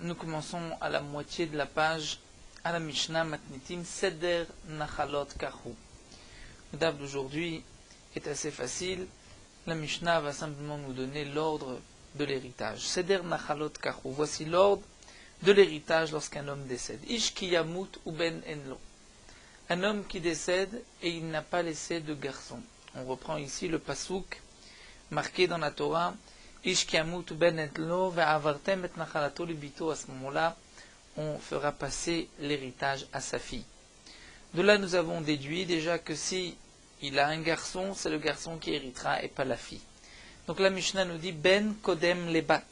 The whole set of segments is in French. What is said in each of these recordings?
Nous commençons à la moitié de la page à la Mishnah Matnitim Seder Nachalot Kahu. Le dab d'aujourd'hui est assez facile. La Mishnah va simplement nous donner l'ordre de l'héritage. Seder Nachalot Kahu. Voici l'ordre de l'héritage lorsqu'un homme décède. Ish ki yamut ou ben enlo. Un homme qui décède et il n'a pas laissé de garçon. On reprend ici le pasuk marqué dans la Torah. Ish ki yamut ou ben enlo ve'avartem et nachalato libito. À ce moment-là, on fera passer l'héritage à sa fille. De là, nous avons déduit déjà que si il a un garçon, c'est le garçon qui héritera et pas la fille. Donc la Mishnah nous dit Ben kodem lebat.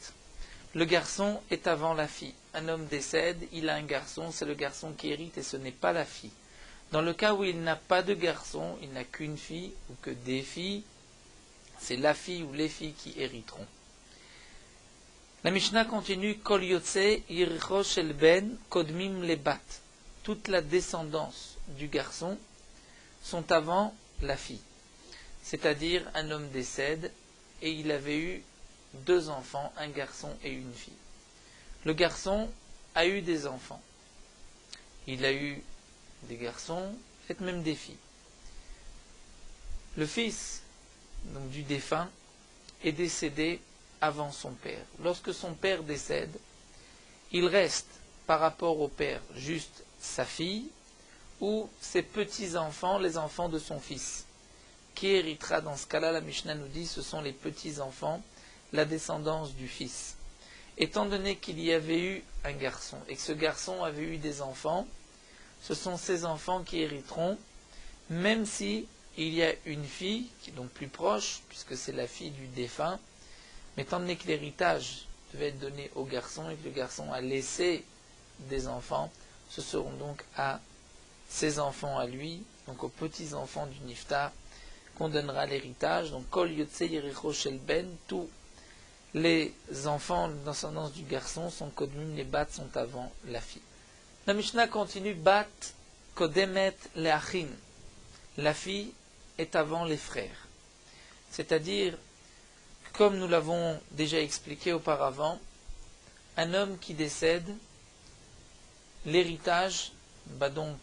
Le garçon est avant la fille. Un homme décède, il a un garçon, c'est le garçon qui hérite et ce n'est pas la fille. Dans le cas où il n'a pas de garçon, il n'a qu'une fille ou que des filles, c'est la fille ou les filles qui hériteront. La Mishnah continue Kol yotze yiricho shel ben kodmim lebat. Toute la descendance du garçon sont avant la fille. C'est-à-dire un homme décède et il avait eu deux enfants, un garçon et une fille. Le garçon a eu des enfants. Il a eu des garçons et même des filles. Le fils donc, du défunt est décédé avant son père. Lorsque son père décède, il reste par rapport au père juste sa fille ou ses petits-enfants, les enfants de son fils. Qui héritera dans ce cas-là, la Mishnah nous dit, ce sont les petits-enfants, la descendance du fils. Étant donné qu'il y avait eu un garçon et que ce garçon avait eu des enfants, ce sont ces enfants qui hériteront, même si il y a une fille qui est donc plus proche, puisque c'est la fille du défunt, mais étant donné que l'héritage devait être donné au garçon et que le garçon a laissé des enfants, ce seront donc à ses enfants à lui, donc aux petits-enfants du Niftar, qu'on donnera l'héritage. Donc, Kol Yotze Yericho Shel Ben, tous les enfants, la descendance du garçon sont Kodmim, les Bat sont avant la fille. La Mishnah continue, Bat Kodemet Leachim. La fille est avant les frères. C'est-à-dire, comme nous l'avons déjà expliqué auparavant, un homme qui décède, l'héritage va donc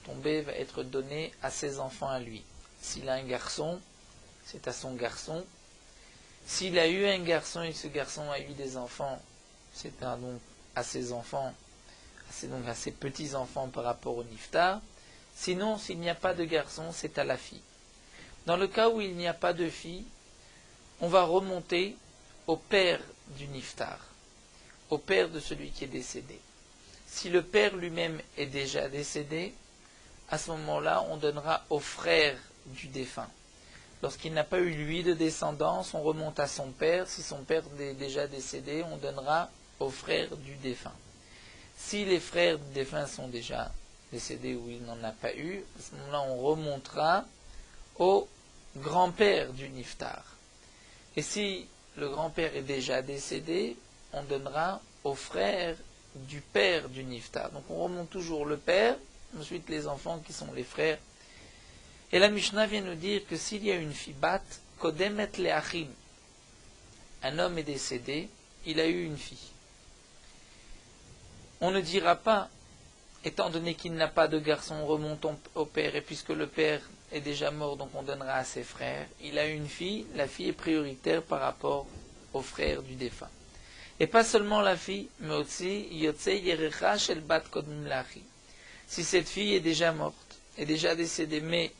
tomber, va être donné à ses enfants à lui. S'il a un garçon, c'est à son garçon. S'il a eu un garçon et que ce garçon a eu des enfants, c'est donc à ses enfants, c'est donc à ses petits-enfants par rapport au Niftar. Sinon, s'il n'y a pas de garçon, c'est à la fille. Dans le cas où il n'y a pas de fille, on va remonter au père du Niftar, au père de celui qui est décédé. Si le père lui-même est déjà décédé, à ce moment-là, on donnera au frère du défunt. Lorsqu'il n'a pas eu lui de descendance, on remonte à son père. Si son père est déjà décédé, on donnera au frère du défunt. Si les frères du défunt sont déjà décédés ou il n'en a pas eu, à ce moment-là, on remontera au grand-père du Niftar. Et si le grand-père est déjà décédé, on donnera au frère du père du Niftar. Donc on remonte toujours le père, ensuite les enfants qui sont les frères. Et la Mishnah vient nous dire que s'il y a une fille bat, kodemet leachim, un homme est décédé, il a eu une fille. On ne dira pas, étant donné qu'il n'a pas de garçon, on remonte au père, et puisque le père est déjà mort, donc on donnera à ses frères. Il a une fille, la fille est prioritaire par rapport aux frères du défunt. Et pas seulement la fille, mais aussi Yotze Yerecha Shel Bat Kodmim Lachi. Si cette fille est déjà morte, est déjà décédée, mais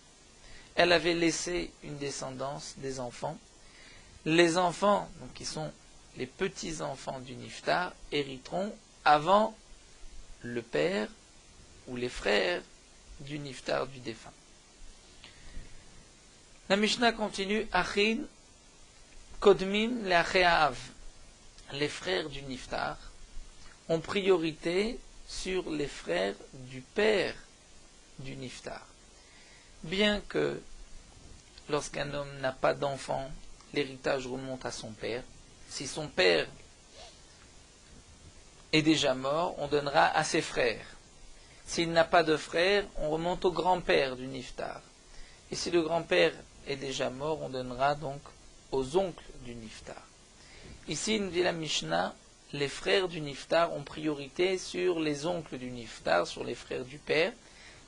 elle avait laissé une descendance, des enfants, les enfants, donc qui sont les petits-enfants du Niftar, hériteront avant le père ou les frères du Niftar du défunt. La Mishnah continue, Achin Kodmim Leacheav. Les frères du Niftar ont priorité sur les frères du père du Niftar. Bien que lorsqu'un homme n'a pas d'enfant, l'héritage remonte à son père. Si son père est déjà mort, on donnera à ses frères. S'il n'a pas de frères, on remonte au grand-père du Niftar. Et si le grand-père est déjà mort, on donnera donc aux oncles du Niftar. Ici, nous dit la Mishnah, les frères du Niftar ont priorité sur les oncles du Niftar, sur les frères du père.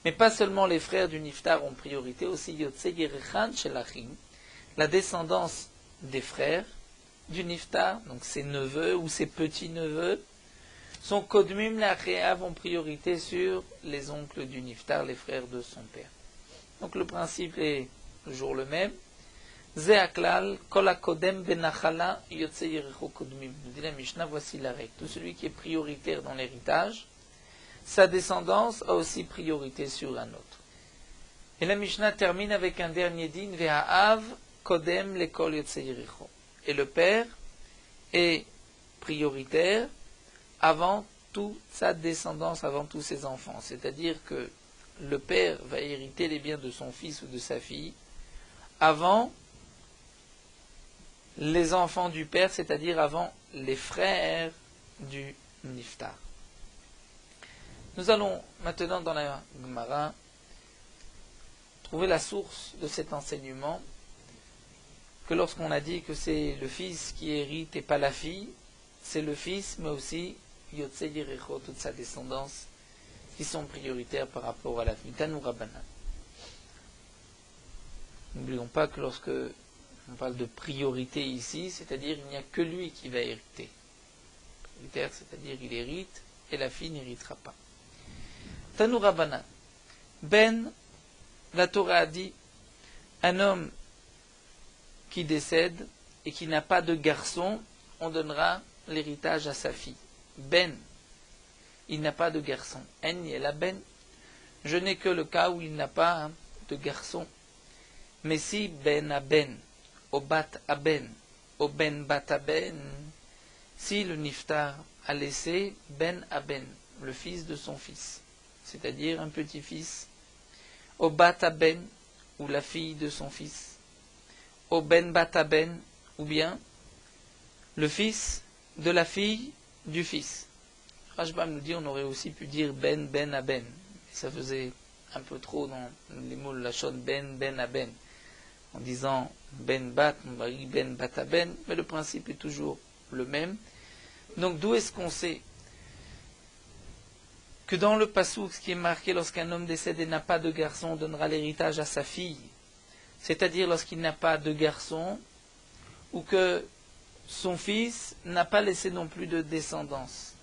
Mais pas seulement les frères du Niftar ont priorité, aussi Yotze Yerechan Shelachim, la descendance des frères du Niftar, donc ses neveux ou ses petits-neveux, son Kodmim Lacheav ont priorité sur les oncles du Niftar, les frères de son père. Donc le principe est toujours le même. Zeaklal, Kol HaKodem Benachala, Yotze Yerecho Kodmim. Nous dit la Mishnah, voici la règle. Tout celui qui est prioritaire dans l'héritage, sa descendance a aussi priorité sur un autre. Et la Mishnah termine avec un dernier din, Ve'ha'av Kodem Lekol Yotze Yerecho. Et le père est prioritaire avant toute sa descendance, avant tous ses enfants. C'est-à-dire que le père va hériter les biens de son fils ou de sa fille avant les enfants du père, c'est-à-dire avant les frères du Niftar. Nous allons maintenant dans la Gemara trouver la source de cet enseignement, que lorsqu'on a dit que c'est le fils qui hérite et pas la fille, c'est le fils, mais aussi Yotze Yerecho, toute sa descendance, qui sont prioritaires par rapport à la fille. Tanu Rabbanan. N'oublions pas que lorsque on parle de priorité ici, c'est-à-dire il n'y a que lui qui va hériter. Prioritaire, c'est-à-dire il hérite et la fille n'héritera pas. Tanu Rabbanan. Ben, la Torah a dit, un homme qui décède et qui n'a pas de garçon, on donnera l'héritage à sa fille. Ben, il n'a pas de garçon. En la ben, je n'ai que le cas où il n'a pas de garçon. Mais si ben a ben, au bat a ben, au ben bat a ben, si le niftar a laissé ben a ben, le fils de son fils, c'est-à-dire un petit-fils, au bat a ben, ou la fille de son fils, au ben bat a ben, ou bien le fils de la fille du fils. Rashbam nous dit, on aurait aussi pu dire ben a ben. Ça faisait un peu trop dans les mots lachon ben a ben. En disant ben bat, on va dire ben bat a ben, mais le principe est toujours le même. Donc d'où est-ce qu'on sait que dans le pasouk, ce qui est marqué lorsqu'un homme décède et n'a pas de garçon, on donnera l'héritage à sa fille, c'est-à-dire lorsqu'il n'a pas de garçon, ou que son fils n'a pas laissé non plus de descendance.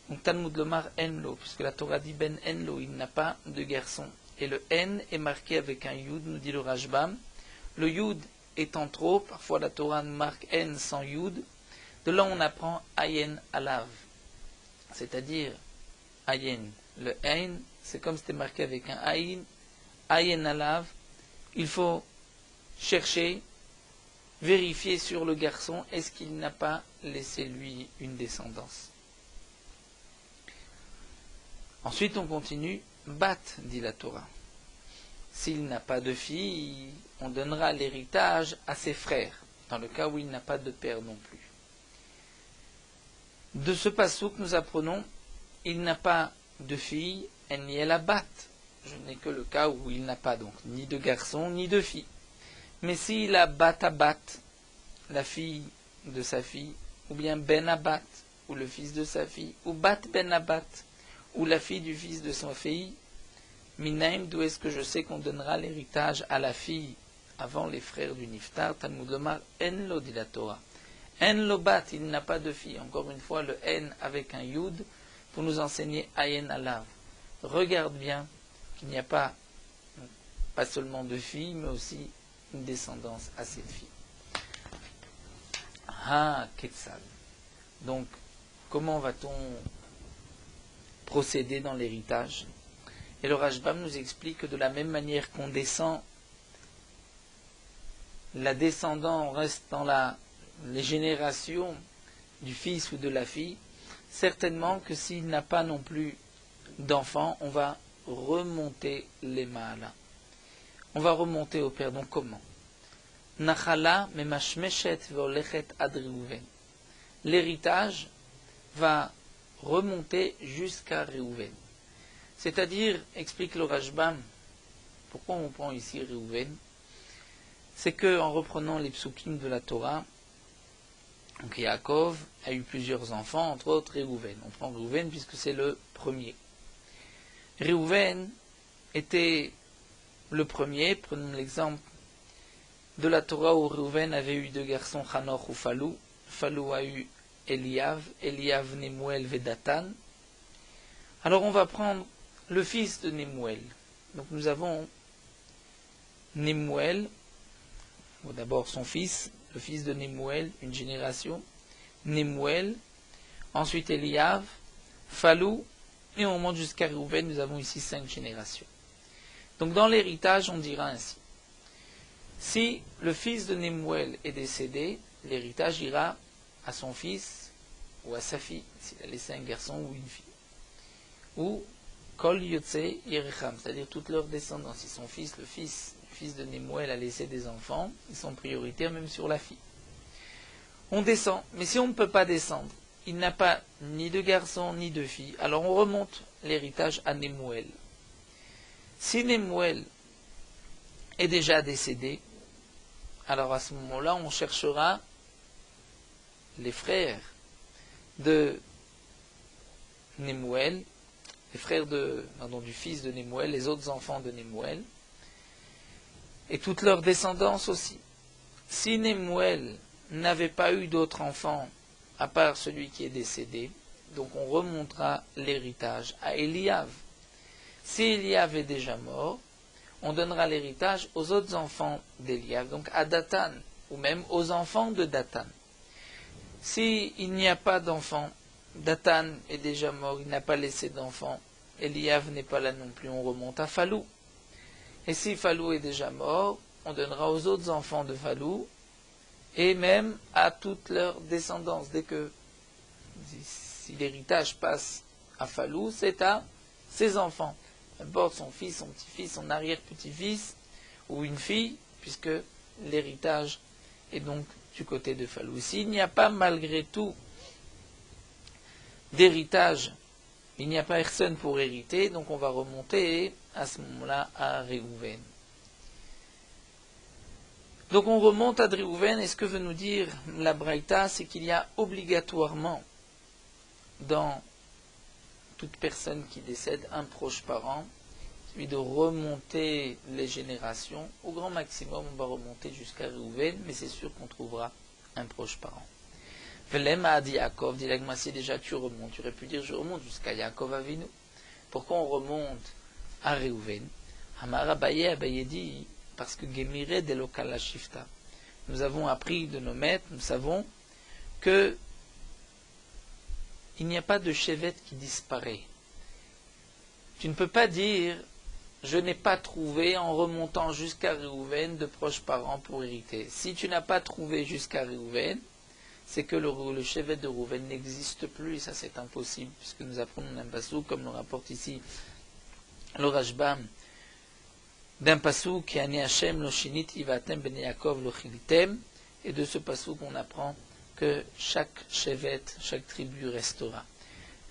Donc Talmud Lomar Enlo, puisque la Torah dit Ben Enlo, il n'a pas de garçon. Et le En est marqué avec un Yud, nous dit le Rashbam. Le Yud étant trop, parfois la Torah marque En sans Yud. De là on apprend Ayen Alav, c'est-à-dire Ayen. Le En, c'est comme c'était marqué avec un Ayin, Ayen Alav. Il faut chercher, vérifier sur le garçon, est-ce qu'il n'a pas laissé lui une descendance. Ensuite on continue, Bat, dit la Torah. S'il n'a pas de fille, on donnera l'héritage à ses frères, dans le cas où il n'a pas de père non plus. De ce passouk, nous apprenons, il n'a pas de fille, elle n'y est la Bat. Je n'ai que le cas où il n'a pas donc ni de garçon ni de fille. Mais s'il a Bat à Bat, la fille de sa fille, ou bien Ben Abat, ou le fils de sa fille, ou Bat Ben Abat, ou la fille du fils de sa fille, Minaim, d'où est-ce que je sais qu'on donnera l'héritage à la fille avant les frères du Niftar? Talmud Lomar, En lo, dit la Torah. En lo bat, il n'a pas de fille. Encore une fois, le En avec un Yud pour nous enseigner Ayen Alav. Regarde bien qu'il n'y a pas seulement de filles, mais aussi une descendance à cette fille. Ah, Ketzal. Donc, comment va-t-on procéder dans l'héritage? Et le Rashbam nous explique que de la même manière qu'on descend, la descendant reste dans les générations du fils ou de la fille, certainement que s'il n'a pas non plus d'enfant, on va remonter les mâles. On va remonter au père. Donc comment? Nachala memashmeshet veolechet ad Reuven. L'héritage va remonter jusqu'à Reuven. C'est-à-dire, explique le Rashbam, pourquoi on prend ici Reuven? C'est que en reprenant les psukim de la Torah, Donc Yaakov a eu plusieurs enfants, entre autres Réhouven. On prend Réhouven puisque c'est le premier. Réhouven était le premier. Prenons l'exemple de la Torah où Réhouven avait eu deux garçons, Hanoch ou Falou. Falou a eu Eliav, Nemuel et Datan. Alors on va prendre le fils de Nemuel. Donc nous avons Nemuel, d'abord son fils, le fils de Nemuel, une génération, Nemuel, ensuite Eliav, Falou, et on monte jusqu'à Réhouven, nous avons ici 5 générations. Donc dans l'héritage, on dira ainsi. Si le fils de Nemuel est décédé, l'héritage ira à son fils ou à sa fille, s'il a laissé un garçon ou une fille. Ou Kol Yotze Yerecham, c'est-à-dire toute leur descendance. Si son fils, le fils de Nemuel a laissé des enfants, ils sont prioritaires même sur la fille. On descend, mais si on ne peut pas descendre, il n'a pas ni de garçon ni de fille, alors on remonte l'héritage à Nemuel. Si Nemuel est déjà décédé, alors à ce moment-là, on cherchera les frères de Nemuel, les frères du fils de Nemuel, les autres enfants de Nemuel, et toute leur descendance aussi. Si Nemuel n'avait pas eu d'autres enfants, à part celui qui est décédé, donc on remontera l'héritage à Eliav. Si Eliav est déjà mort, on donnera l'héritage aux autres enfants d'Eliav, donc à Datan, ou même aux enfants de Datan. S'il n'y a pas d'enfants, Datan est déjà mort, il n'a pas laissé d'enfants, Eliav n'est pas là non plus, on remonte à Falou. Et si Falou est déjà mort, on donnera aux autres enfants de Falou, et même à toute leur descendance. Dès que, si l'héritage passe à Falou, c'est à ses enfants. N'importe son fils, son petit-fils, son arrière-petit-fils, ou une fille, puisque l'héritage est donc du côté de Falou. S'il n'y a pas malgré tout d'héritage, il n'y a pas personne pour hériter, donc on va remonter à ce moment-là à Réhouven. Donc on remonte à Réhouven, et ce que veut nous dire la Braïta, c'est qu'il y a obligatoirement dans toute personne qui décède un proche parent, celui de remonter les générations. Au grand maximum, on va remonter jusqu'à Réhouven, mais c'est sûr qu'on trouvera un proche parent. Velem a dit Yaakov, dit l'Agmassi, déjà tu remontes. Tu aurais pu dire je remonte jusqu'à Yaakov Avinu. Pourquoi on remonte à Réhouven? Amar Abaye dit parce que Gemire de Lokala Shifta. Nous avons appris de nos maîtres, nous savons que il n'y a pas de chevet qui disparaît. Tu ne peux pas dire je n'ai pas trouvé en remontant jusqu'à Réhouven de proches parents pour hériter. Si tu n'as pas trouvé jusqu'à Réhouven, c'est que le chevet de Réhouven n'existe plus, et ça c'est impossible, puisque nous apprenons d'un passouk, comme le rapporte ici le Rashbam, d'un passouk qui a né Hachem lo shiniti vatem ben Yaakov lo chilitem, et de ce passouk on apprend que chaque chevet, chaque tribu restera.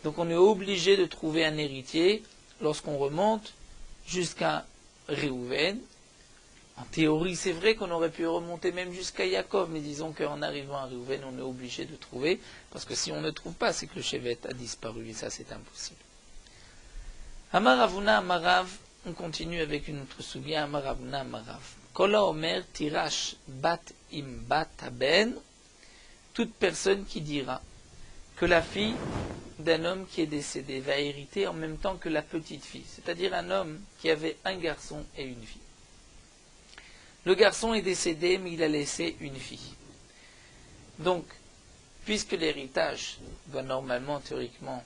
Donc on est obligé de trouver un héritier lorsqu'on remonte jusqu'à Réhouven. En théorie, c'est vrai qu'on aurait pu remonter même jusqu'à Yaakov, mais disons qu'en arrivant à Réhouven, on est obligé de trouver, parce que si on ne trouve pas, c'est que le chevet a disparu, et ça c'est impossible. Amar Avuna Amarav, on continue avec une autre soubia, Amar Avuna Amarav. Kola Omer Tirash Bat Im Bat Aben, toute personne qui dira que la fille d'un homme qui est décédé va hériter en même temps que la petite fille, c'est-à-dire un homme qui avait un garçon et une fille. Le garçon est décédé, mais il a laissé une fille. Donc, puisque l'héritage doit normalement, théoriquement,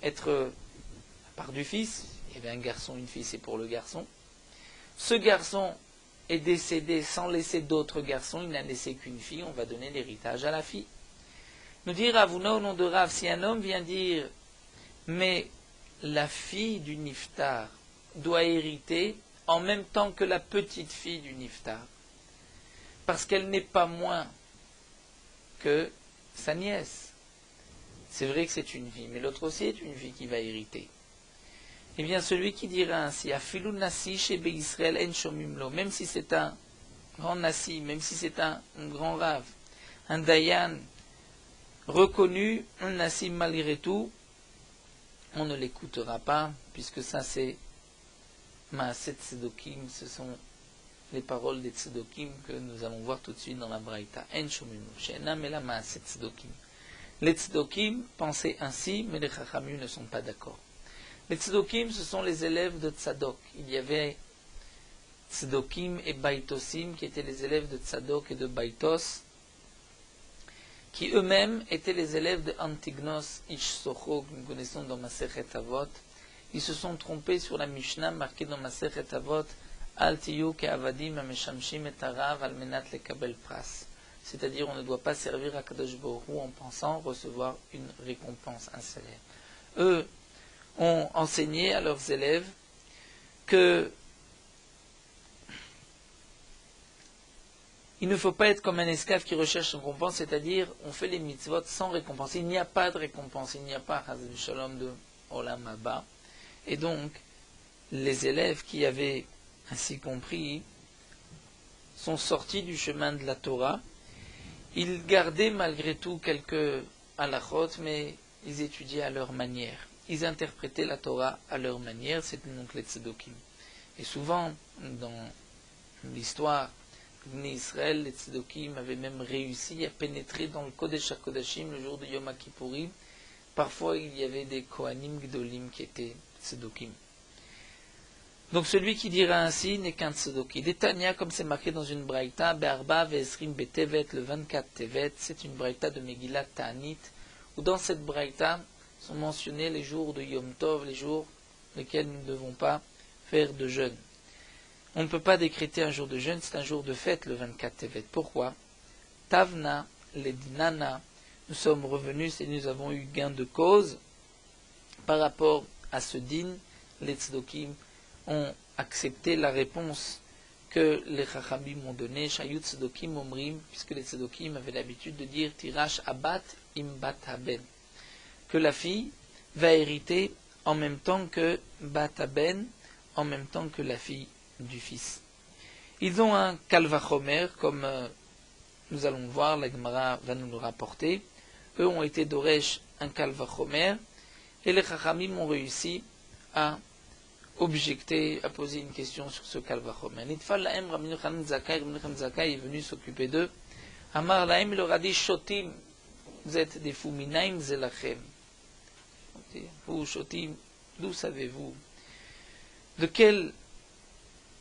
être la part du fils, il y avait un garçon, une fille, c'est pour le garçon. Ce garçon est décédé sans laisser d'autres garçons, il n'a laissé qu'une fille, on va donner l'héritage à la fille. Nous dit Ravuna au nom de Rav, si un homme vient dire, mais la fille du Niftar doit hériter en même temps que la petite fille du Niftar, parce qu'elle n'est pas moins que sa nièce. C'est vrai que c'est une fille, mais l'autre aussi est une fille qui va hériter. Eh bien, celui qui dira ainsi, Afilu Nasi chez Israël en Shomimlo, même si c'est un grand Nasi, même si c'est un grand Rav, un dayan reconnu, un nassim malgré tout, on ne l'écoutera pas, puisque ça c'est Maaset Tzedokim, ce sont les paroles des Tzedokim que nous allons voir tout de suite dans la Braïta. En shominu, she'enam ela Maaset Tzedokim. Les Tzedokim pensaient ainsi, mais les Chachamim ne sont pas d'accord. Les Tzedokim, ce sont les élèves de Tzadok. Il y avait Tzedokim et Baitosim, qui étaient les élèves de Tzadok et de Baitos, qui eux-mêmes étaient les élèves de Antignos Ish Socho, que nous connaissons dans Masechet Avot. Ils se sont trompés sur la Mishnah marquée dans Masechet Avot, Al tiyu ke'avadim hameshamshim et harav al menat lekabel pras. C'est-à-dire, on ne doit pas servir à Kadosh Baruch Hu en pensant recevoir une récompense, un salaire. Eux ont enseigné à leurs élèves que il ne faut pas être comme un esclave qui recherche une récompense, c'est-à-dire on fait les mitzvot sans récompense. Il n'y a pas de récompense, il n'y a pas Chazal Shalom de Olam Haba. Et donc, les élèves qui avaient ainsi compris sont sortis du chemin de la Torah. Ils gardaient malgré tout quelques halachot, mais ils étudiaient à leur manière. Ils interprétaient la Torah à leur manière, c'était donc les Tzedokim. Et souvent, dans l'histoire d'Israël, les Tzedokim avaient même réussi à pénétrer dans le Kodesh HaKodashim le jour de Yom Kippourim. Parfois, il y avait des Kohanim Gdolim qui étaient Tzedokim. Donc celui qui dira ainsi n'est qu'un Tzedoki. Des Tanya, comme c'est marqué dans une Braïta, Be'arba ve'esrim be'tevet, le 24 Tevet, c'est une Braïta de Megillat Ta'anit, où dans cette Braïta sont mentionnés les jours de Yom Tov, les jours lesquels nous ne devons pas faire de jeûne. On ne peut pas décréter un jour de jeûne, c'est un jour de fête, le 24 Tevet. Pourquoi? Tavna, ledinana, nous sommes revenus et nous avons eu gain de cause par rapport à ce din, les Tzedokim ont accepté la réponse que les Chachamim ont donnée, Shayut Tzedokim Omrim, puisque les Tzedokim avaient l'habitude de dire Tirash Abat Imbat Haben, que la fille va hériter en même temps que Bat Haben, en même temps que la fille du fils. Ils ont un Kalvachomer, comme nous allons voir, la Gemara va nous le rapporter. Eux ont été Doresh un Kalvachomer, et les Chachamim ont réussi à objecter, à poser une question sur ce Kalvachomer. Nitfal lahem Rabbi Yochanan Zakkai est venu s'occuper d'eux. Amar lahem, il leur a dit Shotim, vous êtes des fous, minaim zelachem. Vous, Shotim, d'où savez-vous? De quel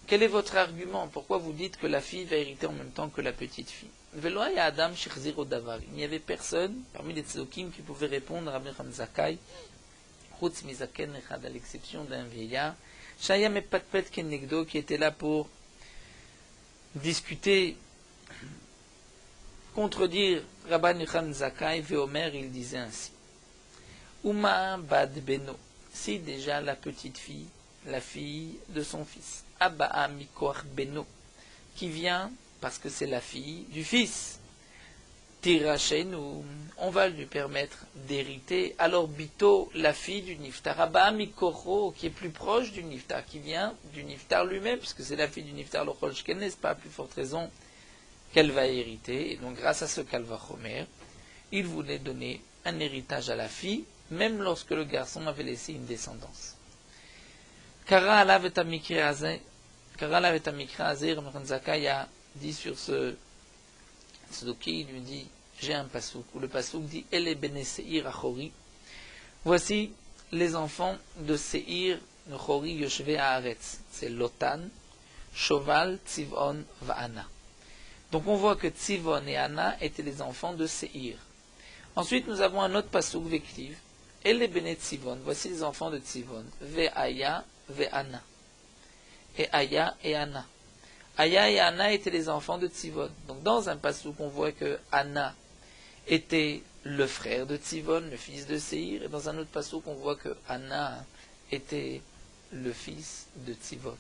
est votre argument? Pourquoi vous dites que la fille va hériter en même temps que la petite fille? Velo haya adam shechzir odavar. Il n'y avait personne parmi les tzedokim qui pouvait répondre à Rabbi Yochanan Zakkai, chutz mizaken echad, à l'exception d'un vieillard, Shaya mepatpet kenegdo, qui était là pour discuter, contredire Rabban Yochanan Zakkai. Veomer, il disait ainsi: Uma bad beno, si déjà la petite fille, la fille de son fils, Abba mikoach beno, qui vient parce que c'est la fille du fils, Tirachenu, on va lui permettre d'hériter. Alors Bito, la fille du Niftar, Abba Mikoro, qui est plus proche du Niftar, qui vient du Niftar lui-même, puisque c'est la fille du Niftar, le Cholshken, n'est-ce pas, à plus forte raison qu'elle va hériter. Et donc grâce à ce Kalvachomer, il voulait donner un héritage à la fille, même lorsque le garçon avait laissé une descendance. Kara alav et amikra azeh, Rabbi Zakkai a dit sur ce Tzedoki, il lui dit, j'ai un pasouk, où le pasouk dit, Ele bene Seir achori, voici les enfants de Seir, le chori yoshve haaretz, c'est Lotan, Shoval, Tzivon, Va'ana. Donc on voit que Tzivon et Ana étaient les enfants de Seir. Ensuite nous avons un autre pasouk vektiv, Ele bene Tzivon, voici les enfants de Tzivon, Ve'aya, Ve'ana, et Aya et Ana. Aya et Anna étaient les enfants de Tzivon. Donc dans un passouk, on voit que Anna était le frère de Tzivon, le fils de Seir, et dans un autre passouk, on voit que Anna était le fils de Tzivon.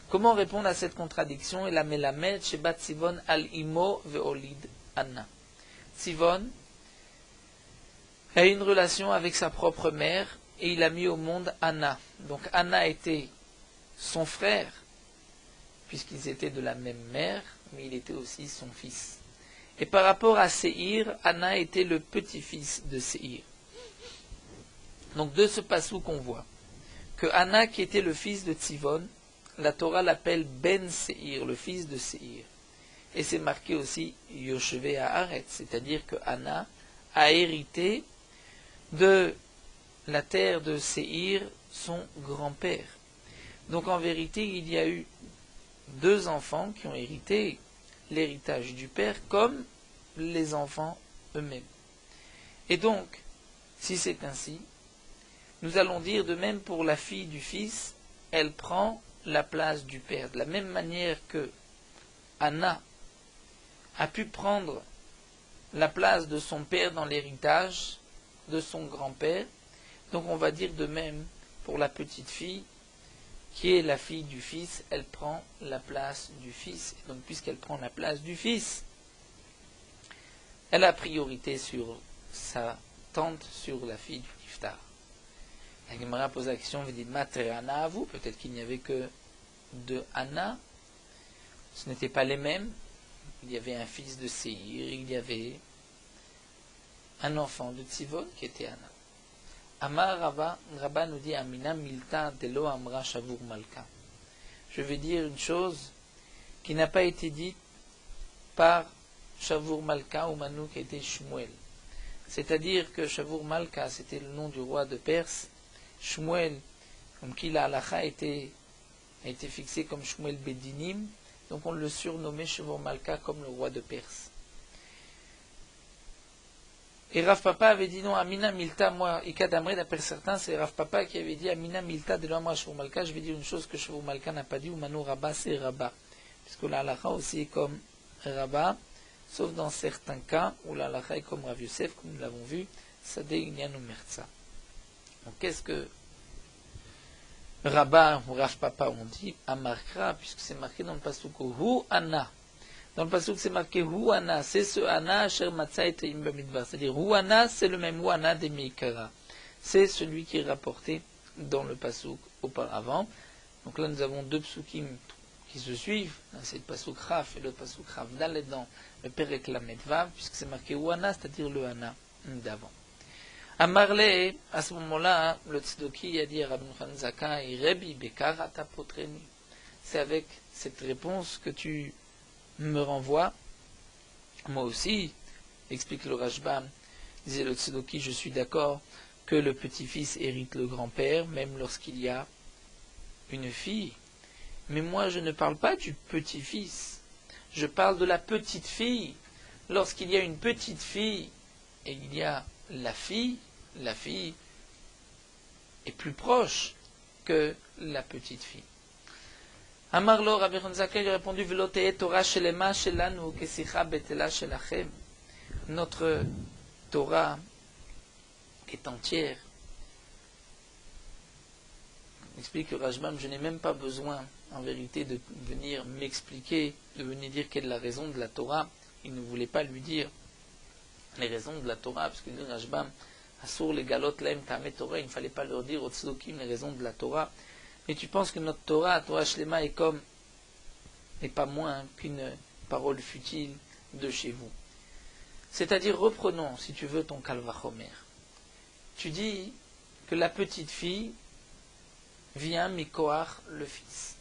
Comment répondre à cette contradiction? Et la melamed sheba Tzivon al imo veolid Anna. Tzivon a une relation avec sa propre mère et il a mis au monde Anna. Donc Anna était son frère, puisqu'ils étaient de la même mère, mais il était aussi son fils. Et par rapport à Séhir, Anna était le petit-fils de Séhir. Donc de ce passou qu'on voit que Anna, qui était le fils de Tzivon, la Torah l'appelle Ben Séhir, le fils de Séhir. Et c'est marqué aussi Yoshvé Haaretz, c'est-à-dire que Anna a hérité de la terre de Séhir, son grand-père. Donc en vérité, il y a eu deux enfants qui ont hérité l'héritage du père comme les enfants eux-mêmes. Et donc, si c'est ainsi, nous allons dire de même pour la fille du fils, elle prend la place du père. De la même manière que Anna a pu prendre la place de son père dans l'héritage de son grand-père, donc on va dire de même pour la petite fille, qui est la fille du fils, elle prend la place du fils. Et donc puisqu'elle prend la place du fils, elle a priorité sur sa tante, sur la fille du Niftar. La Gemara pose la question, vous dites, Matre Anna à vous, peut-être qu'il n'y avait que deux Anna, ce n'étaient pas les mêmes, il y avait un fils de Séhir, il y avait un enfant de Tzivon qui était Anna. Amar Rabba nous dit Amina Milta Delo Amra Shavur Malka. Je vais dire une chose qui n'a pas été dite par Shavur Malka ou Manu qui était Shmuel. C'est-à-dire que Shavur Malka, c'était le nom du roi de Perse. Shmuel, comme qui la halakha a été fixé comme Shmuel Bedinim, donc on le surnommait Shavur Malka comme le roi de Perse. Et Rav Papa avait dit non, Amina Milta, moi, Ika Damre, d'après certains, c'est Rav Papa qui avait dit Amina Milta de l'Amra Shavur Malka. Je vais dire une chose que Shavur Malka n'a pas dit, ou Manu Rabba, c'est Rabba. Puisque la halakha aussi est comme Rabba, sauf dans certains cas où la halakha est comme Rav Yosef, comme nous l'avons vu, Sadeh Inyanu Merza. Donc qu'est-ce que Rabba ou Rav Papa ont dit Amarkra, puisque c'est marqué dans le pasuk Hu Anna. Dans le pasuk c'est marqué Hu Anna, c'est ce Anna Asher Matza et Teim Bamidbar. C'est-à-dire Hu Anna, c'est le même Hu Anna des Meikara. C'est celui qui est rapporté dans le pasuk auparavant. Donc là nous avons deux psukim qui se suivent. C'est le pasuk Raf et le pasuk Raf Dalet dans le Perek Lamed Vav, puisque c'est marqué Hu Anna, c'est-à-dire le Anna d'avant. À Marley, à ce moment-là, le Tzdoki a dit à Rabbi Yochanan Zakkai, Rebi Bekar Atapotreni. C'est avec cette réponse que tu me renvoies. Moi aussi, explique le Rashbam, disait le Tzdoki, je suis d'accord que le petit-fils hérite le grand-père, même lorsqu'il y a une fille. Mais moi, je ne parle pas du petit-fils. Je parle de la petite fille. Lorsqu'il y a une petite fille et il y a la fille est plus proche que la petite fille. Amar lo Rabbi Yochanan Zakkai a répondu Velo te'eh Torah shelema shelanu kesicha betela shelachem. Notre Torah est entière. Explique le Rashbam, je n'ai même pas besoin en vérité de venir m'expliquer, de venir dire quelle est la raison de la Torah. Il ne voulait pas lui dire les raisons de la Torah, parce que le Rashbam Assour les galot laim tameh Torah, il ne fallait pas leur dire aux tzdokim les raisons de la Torah. Mais tu penses que notre Torah, Torah Shlema, est pas moins qu'une parole futile de chez vous. C'est-à-dire, reprenons, si tu veux, ton Kal Vachomer. Tu dis que la petite fille vient Mikoar, le fils.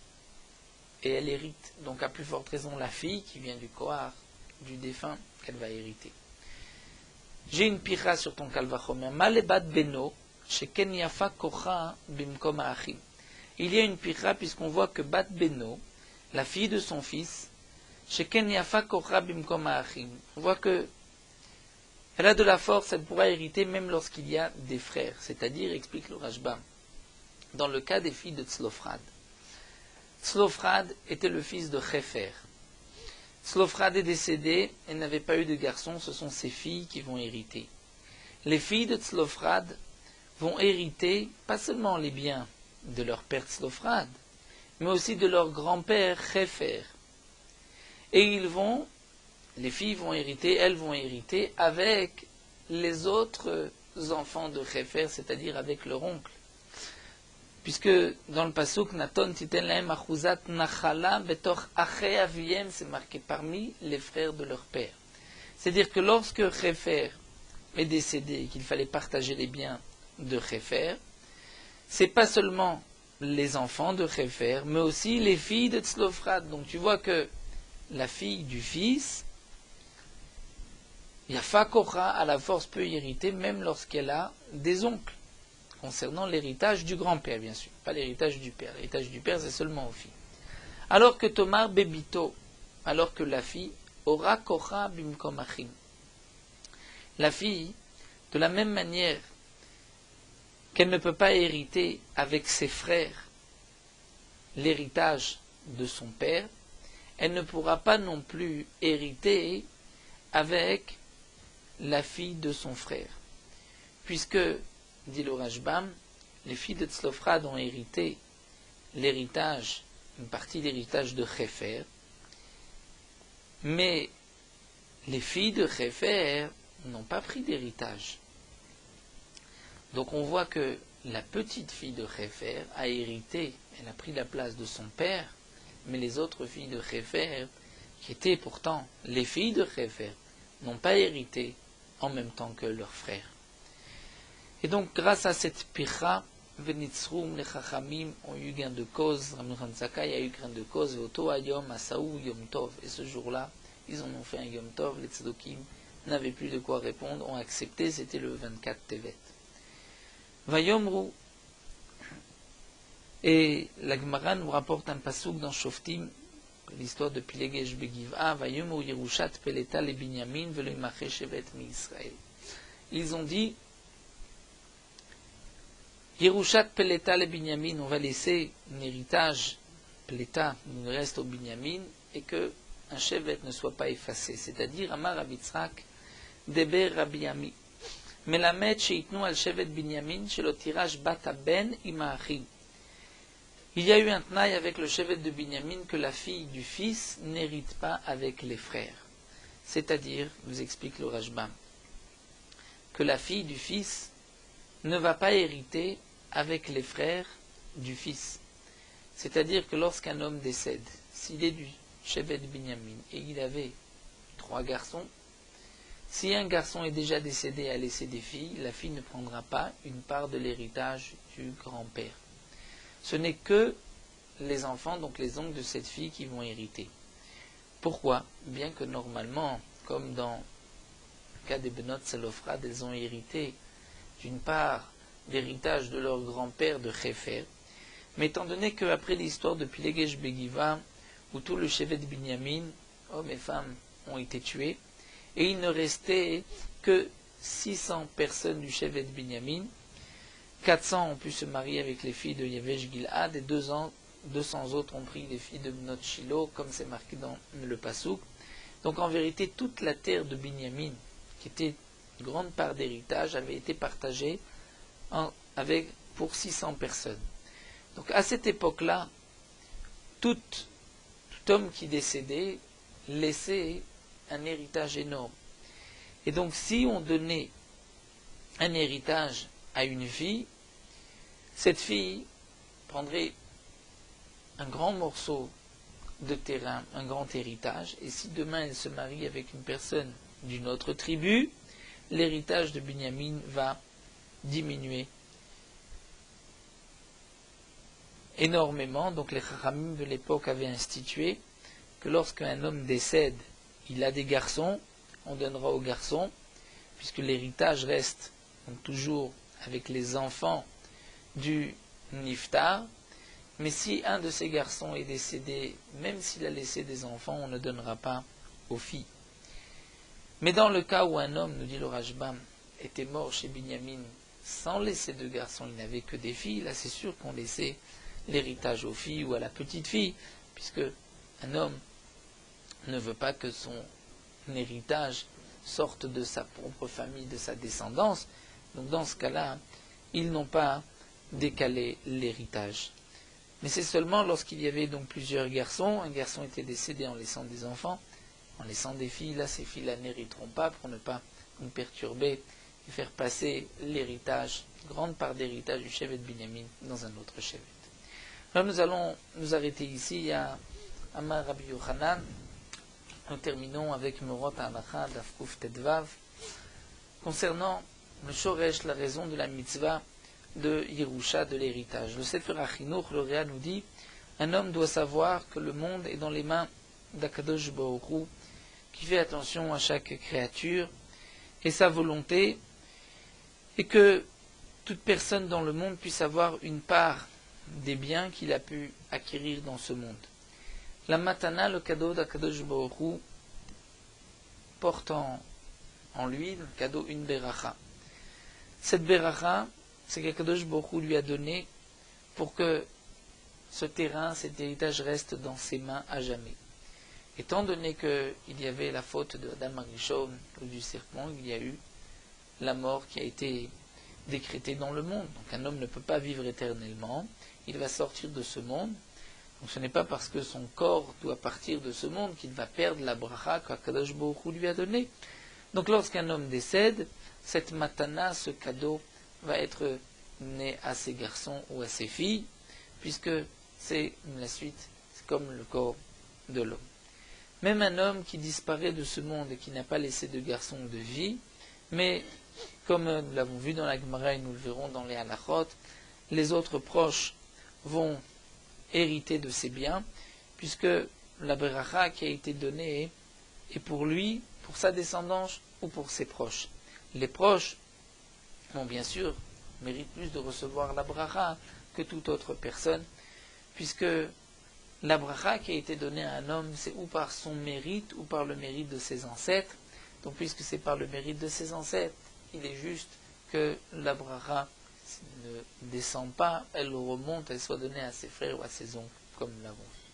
Et elle hérite. Donc, à plus forte raison, la fille qui vient du Koar, du défunt, qu'elle va hériter. J'ai une pira sur ton Kal Vachomer. Malebat Beno, sheken yafa kocha bimkom ha'achim. Il y a une pira puisqu'on voit que Bat Beno, la fille de son fils, sheken yafa kocha bimkom ha'achim. On voit que elle a de la force, elle pourra hériter même lorsqu'il y a des frères. C'est-à-dire, explique le Rashbam, dans le cas des filles de Tzlofrad. Tzlofrad était le fils de Chefer. Tzlofrad est décédé, elle n'avait pas eu de garçon, ce sont ses filles qui vont hériter. Les filles de Tzlofrad vont hériter pas seulement les biens de leur père Tzlofrad, mais aussi de leur grand-père Chefer. Et les filles vont hériter, elles vont hériter avec les autres enfants de Chefer, c'est-à-dire avec leur oncle. Puisque dans le pasuk Naton titen lahem achuzat nachala betoch achei aviem, c'est marqué parmi les frères de leur père. C'est-à-dire que lorsque Khéfer est décédé et qu'il fallait partager les biens de Khéfer, c'est pas seulement les enfants de Khéfer, mais aussi les filles de Tzlofrad. Donc tu vois que la fille du fils, Yafa Korah, à la force peut hériter même lorsqu'elle a des oncles, concernant l'héritage du grand-père bien sûr, pas l'héritage du père. L'héritage du père c'est seulement aux filles. Alors que Tomar Bebito, alors que la fille, aura Korah bimkom achim. La fille, de la même manière qu'elle ne peut pas hériter avec ses frères l'héritage de son père, elle ne pourra pas non plus hériter avec la fille de son frère. Puisque, dit le Rashbam, les filles de Tzlofrad ont hérité l'héritage, une partie de l'héritage de Khéfer, mais les filles de Khéfer n'ont pas pris d'héritage. Donc on voit que la petite fille de Khéfer a hérité, elle a pris la place de son père, mais les autres filles de Khéfer, qui étaient pourtant les filles de Khéfer, n'ont pas hérité en même temps que leurs frères. Et donc grâce à cette picha, Venitzrum, les Chachamim ont eu gain de cause, Ramon Zakai a eu gain de cause, Oto Ayom, Asaou, Yom Tov, et ce jour-là, ils en ont fait un Yom Tov, les Tzedokim n'avaient plus de quoi répondre, ont accepté, c'était le 24 Tevet. Vayomru, et la Gemara nous rapporte un pasouk dans Shoftim, l'histoire de Pilegesh Begiv'a, Vayomru Yerushat Peleta le Binyamin velo imache shevet mi Israël. Ils ont dit, Yerushat Peleta le Binyamin, on va laisser un héritage Peleta, il reste au Binyamin, et que un shevet ne soit pas effacé. C'est-à-dire, Amar Abitzrak, Deber Rabbi Ami. Melamed sheitnu al shevet Binyamin, shelo tiraj bat ben ima achim. Il y a eu un tnaï avec le shevet de Binyamin que la fille du fils n'hérite pas avec les frères. C'est-à-dire, vous explique le Rashbam, que la fille du fils ne va pas hériter avec les frères du fils. C'est-à-dire que lorsqu'un homme décède, s'il est du shevet de Binyamin et il avait 3 garçons, si un garçon est déjà décédé et a laissé des filles, la fille ne prendra pas une part de l'héritage du grand-père. Ce n'est que les enfants, donc les oncles de cette fille, qui vont hériter. Pourquoi? Bien que normalement, comme dans le cas des Benot Tzlofrad, elles ont hérité d'une part d'héritage de leur grand-père de Khéfer, mais étant donné qu'après l'histoire de Pilegesh Begiva, où tout le shevet de Binyamin, hommes et femmes, ont été tués, et il ne restait que 600 personnes du shevet de Binyamin, 400 ont pu se marier avec les filles de Yavesh Gilad, et 200 autres ont pris les filles de Bnot Shilo, comme c'est marqué dans le Passouk. Donc en vérité, toute la terre de Binyamin, qui était une grande part d'héritage, avait été partagée pour 600 personnes. Donc à cette époque-là, tout homme qui décédait laissait un héritage énorme. Et donc si on donnait un héritage à une fille, cette fille prendrait un grand morceau de terrain, un grand héritage, et si demain elle se marie avec une personne d'une autre tribu, l'héritage de Binyamin va diminuer énormément. Donc les Chachamim de l'époque avaient institué que lorsqu'un homme décède, il a des garçons, on donnera aux garçons, puisque l'héritage reste donc toujours avec les enfants du Niftar. Mais si un de ces garçons est décédé, même s'il a laissé des enfants, on ne donnera pas aux filles. Mais dans le cas où un homme, nous dit le Rashbam, était mort chez Binyamin sans laisser de garçons, il n'avait que des filles, là c'est sûr qu'on laissait l'héritage aux filles ou à la petite fille, puisque un homme ne veut pas que son héritage sorte de sa propre famille, de sa descendance. Donc dans ce cas-là, ils n'ont pas décalé l'héritage. Mais c'est seulement lorsqu'il y avait donc plusieurs garçons, un garçon était décédé en laissant des enfants, en laissant des filles, là ces filles-là n'hériteront pas pour ne pas nous perturber et faire passer l'héritage, grande part d'héritage du shevet Binyamin dans un autre shevet. Alors nous allons nous arrêter ici à Amar Rabbi Yochanan. Nous terminons avec Morot Halacha d'Afkuf Tedvav concernant le Shoresh, la raison de la mitzvah de Yerusha, de l'héritage. Le Sefer HaChinuch, le Réa nous dit: un homme doit savoir que le monde est dans les mains d'Akadosh Baruch Hu, qui fait attention à chaque créature et sa volonté, et que toute personne dans le monde puisse avoir une part des biens qu'il a pu acquérir dans ce monde. La matana, le cadeau d'Akadosh Baruch Hu, porte en lui, le cadeau, une beracha. Cette beracha, c'est qu'Akadosh Baruch Hu lui a donné pour que ce terrain, cet héritage reste dans ses mains à jamais. Étant donné qu'il y avait la faute de Adam Arishon ou du serpent, il y a eu la mort qui a été décrétée dans le monde. Donc un homme ne peut pas vivre éternellement, il va sortir de ce monde. Donc ce n'est pas parce que son corps doit partir de ce monde qu'il va perdre la bracha qu'Akadosh Baruch Hu lui a donnée. Donc lorsqu'un homme décède, cette matana, ce cadeau, va être né à ses garçons ou à ses filles, puisque c'est la suite, c'est comme le corps de l'homme. Même un homme qui disparaît de ce monde et qui n'a pas laissé de garçon ou de fille, mais comme nous l'avons vu dans la Gemara et nous le verrons dans les halachot, les autres proches vont hériter de ses biens, puisque la beracha qui a été donnée est pour lui, pour sa descendance ou pour ses proches. Les proches, bien sûr, méritent plus de recevoir la bracha que toute autre personne, puisque la bracha qui a été donnée à un homme, c'est ou par son mérite ou par le mérite de ses ancêtres. Donc puisque c'est par le mérite de ses ancêtres, il est juste que la bracha ne descend pas, elle remonte, elle soit donnée à ses frères ou à ses oncles, comme nous l'avons vu.